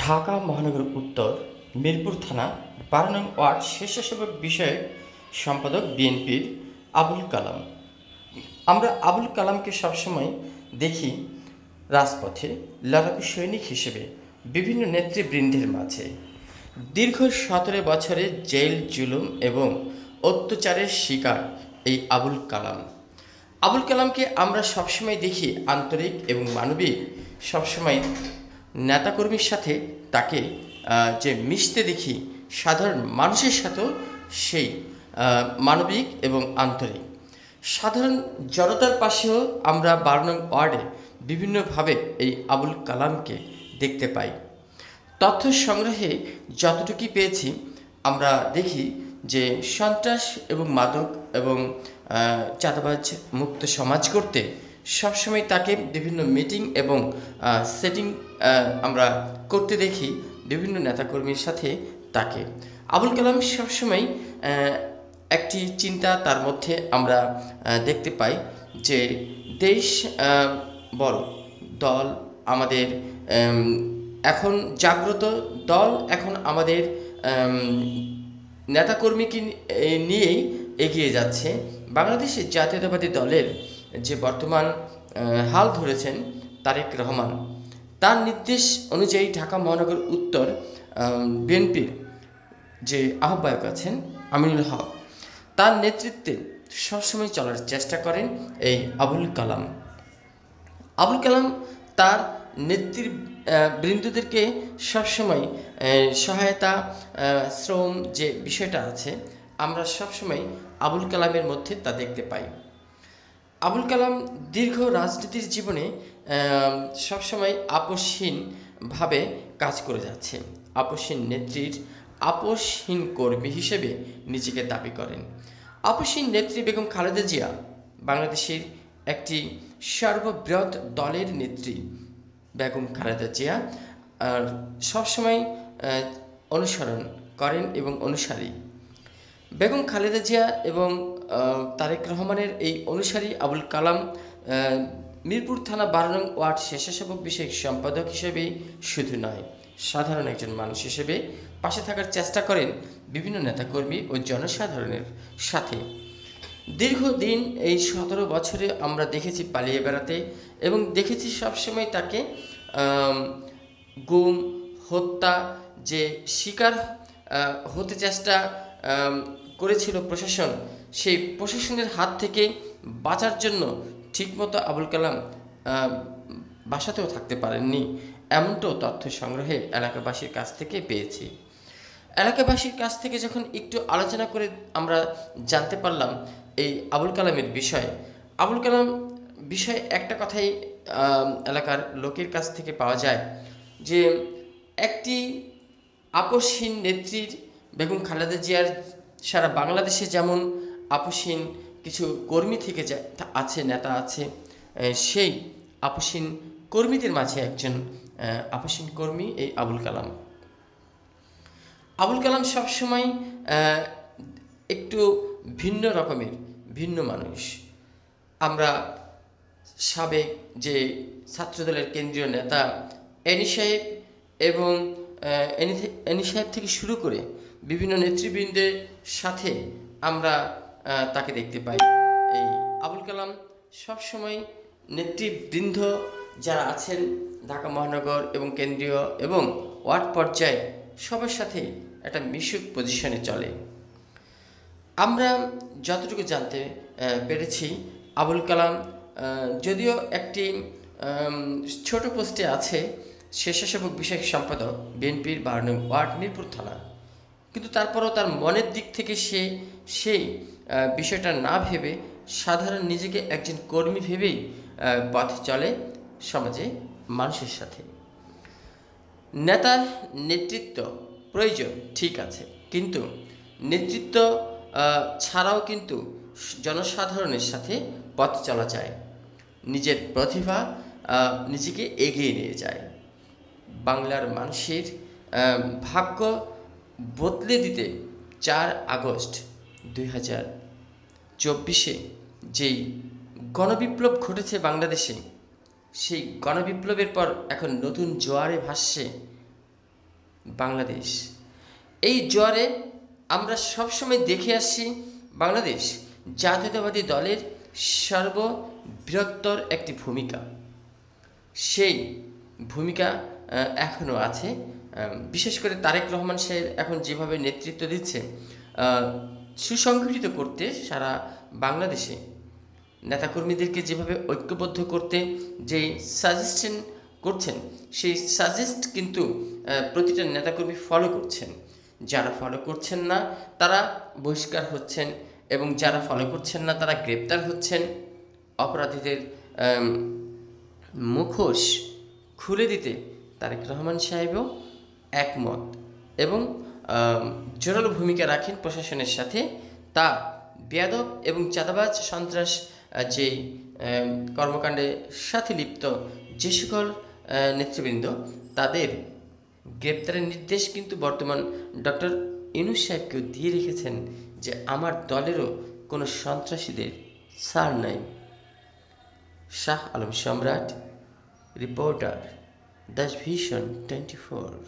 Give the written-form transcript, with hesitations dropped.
ঢাকা মহানগর উত্তর মিরপুর থানা 12 নং ওয়ার্ড স্বেচ্ছাসেবক বিষয়ক সম্পাদক বিএনপির আবুল কালাম। আমরা আবুল কালামকে সবসময় দেখি রাজপথে লড়াকু সৈনিক হিসেবে বিভিন্ন নেতৃবৃন্দের মাঝে। দীর্ঘ 17 বছরের জেল জুলুম এবং অত্যাচারের শিকার এই আবুল কালাম। আবুল কালামকে আমরা সবসময় দেখি আন্তরিক এবং মানবিক, সবসময় নেতাকর্মীর সাথে তাকে যে মিশতে দেখি, সাধারণ মানুষের সাথেও সেই মানবিক এবং আন্তরিক। সাধারণ জনতার পাশেও আমরা 12 নং ওয়ার্ডে বিভিন্নভাবে এই আবুল কালামকে দেখতে পাই। তথ্য সংগ্রহে যতটুকু পেয়েছি আমরা দেখি যে সন্ত্রাস এবং মাদক এবং চাঁদাবাজ মুক্ত সমাজ করতে সবসময় তাকে বিভিন্ন মিটিং এবং সেটিং আমরা করতে দেখি বিভিন্ন নেতাকর্মীর সাথে তাকে। আবুল কালাম সবসময় একটি চিন্তা তার মধ্যে আমরা দেখতে পাই যে দেশ বল দল আমাদের এখন জাগ্রত দল, এখন আমাদের নেতাকর্মীকে নিয়েই এগিয়ে যাচ্ছে। বাংলাদেশের জাতীয়তাবাদী দলের যে বর্তমান হাল ধরেছেন তারেক রহমান, তার নির্দেশ অনুযায়ী ঢাকা মহানগর উত্তর বিএনপির যে আহ্বায়ক আছেন আমিনুল হক, তার নেতৃত্বে সবসময় চলার চেষ্টা করেন এই আবুল কালাম। আবুল কালাম তার নেতৃবৃন্দদেরকে সবসময় সহায়তা, শ্রম যে বিষয়টা আছে আমরা সবসময় আবুল কালামের মধ্যে তা দেখতে পাই। আবুল কালাম দীর্ঘ রাজনীতির জীবনে সবসময় আপোষহীনভাবে কাজ করে যাচ্ছে। আপোষহীন নেত্রীর আপোষহীন কর্মী হিসেবে নিজেকে দাবি করেন। আপোষহীন নেত্রী বেগম খালেদা জিয়া বাংলাদেশের একটি সর্ববৃহৎ দলের নেত্রী। বেগম খালেদা জিয়া আর সবসময় অনুসরণ করেন এবং অনুসারী বেগম খালেদা জিয়া এবং তারেক রহমানের এই অনুসারী আবুল কালাম মিরপুর থানা 12 নং ওয়ার্ড স্বেচ্ছাসেবক বিষয়ক সম্পাদক হিসেবে শুধু নয়, সাধারণ একজন মানুষ হিসেবে পাশে থাকার চেষ্টা করেন বিভিন্ন নেতাকর্মী ও জনসাধারণের সাথে। দীর্ঘদিন এই 17 বছরে আমরা দেখেছি পালিয়ে বেড়াতে এবং দেখেছি সবসময় তাকে গুম, হত্যা যে শিকার হতে চেষ্টা করেছিল প্রশাসন, সেই প্রশাসনের হাত থেকে বাঁচার জন্য ঠিকমতো আবুল কালাম বাসাতেও থাকতে পারেননি, এমনটাও তথ্য সংগ্রহে এলাকাবাসীর কাছ থেকে পেয়েছি। এলাকাবাসীর কাছ থেকে যখন একটু আলোচনা করে আমরা জানতে পারলাম এই আবুল কালামের বিষয়। আবুল কালাম বিষয়ে একটা কথাই এলাকার লোকের কাছ থেকে পাওয়া যায় যে একটি আপোষহীন নেত্রীর বেগম খালেদা জিয়ার সারা বাংলাদেশে যেমন আপোষহীন কিছু কর্মী থেকে আছে, নেতা আছে, সেই আপোষহীন কর্মীদের মাঝে একজন আপোষহীন কর্মী এই আবুল কালাম। আবুল কালাম সবসময় একটু ভিন্ন রকমের, ভিন্ন মানুষ। আমরা সাবেক যে ছাত্রদলের কেন্দ্রীয় নেতা এনি সাহেব এবং এনি সাহেব থেকে শুরু করে বিভিন্ন নেতৃবৃন্দের সাথে আমরা তাকে দেখতে পাই। এই আবুল কালাম সবসময় নেতৃবৃন্দ যারা আছেন ঢাকা মহানগর এবং কেন্দ্রীয় এবং ওয়ার্ড পর্যায়ে সবার সাথে একটা মিশুক পজিশনে চলে। আমরা যতটুকু জানতে পেরেছি আবুল কালাম যদিও একটি ছোট পোস্টে আছে স্বেচ্ছাসেবক বিষয়ক সম্পাদক বিএনপির 12 নং ওয়ার্ড মিরপুর থানা, কিন্তু তারপরও তার মনের দিক থেকে সেই বিষয়টা না ভেবে সাধারণ নিজেকে একজন কর্মী ভেবেই পথ চলে সমাজে মানুষের সাথে। নেতার নেতৃত্ব প্রয়োজন ঠিক আছে, কিন্তু নেতৃত্ব ছাড়াও কিন্তু জনসাধারণের সাথে পথ চলা যায়, নিজের প্রতিভা নিজেকে এগিয়ে নিয়ে যায়। বাংলার মানুষের ভাগ্য বদলে দিতে 4 আগস্ট 2024 যেই গণবিপ্লব ঘটেছে বাংলাদেশে, সেই গণবিপ্লবের পর এখন নতুন জোয়ারে ভাসছে বাংলাদেশ। এই জ্বরে আমরা সবসময় দেখে আসছি বাংলাদেশ জাতীয়তাবাদী দলের সর্ববৃহত্তর একটি ভূমিকা, সেই ভূমিকা এখনও আছে। বিশেষ করে তারেক রহমান সাহেব এখন যেভাবে নেতৃত্ব দিচ্ছে, সুসংগঠিত করতে সারা বাংলাদেশে নেতাকর্মীদেরকে যেভাবে ঐক্যবদ্ধ করতে যে সাজেশন করছেন, সেই সাজেস্ট কিন্তু প্রতিটা নেতাকর্মী ফলো করছেন। যারা ফলো করছেন না তারা বহিষ্কার হচ্ছেন, এবং যারা ফলো করছেন না তারা গ্রেপ্তার হচ্ছেন। অপরাধীদের মুখোশ খুলে দিতে তারেক রহমান সাহেবও একমত, এবং জোরালো ভূমিকা রাখেন প্রশাসনের সাথে। তা বেয়াদব এবং চাঁদাবাজ সন্ত্রাস যে কর্মকাণ্ডের সাথে লিপ্ত যে সকল নেতৃবৃন্দ, তাদের গ্রেপ্তারের নির্দেশ কিন্তু বর্তমান ডক্টর ইউনূস সাহেবকেও দিয়ে রেখেছেন, যে আমার দলেরও কোনো সন্ত্রাসীদের ছাড় নাই। শাহ আলম সম্রাট, রিপোর্টার, দ্য ভিশন 24।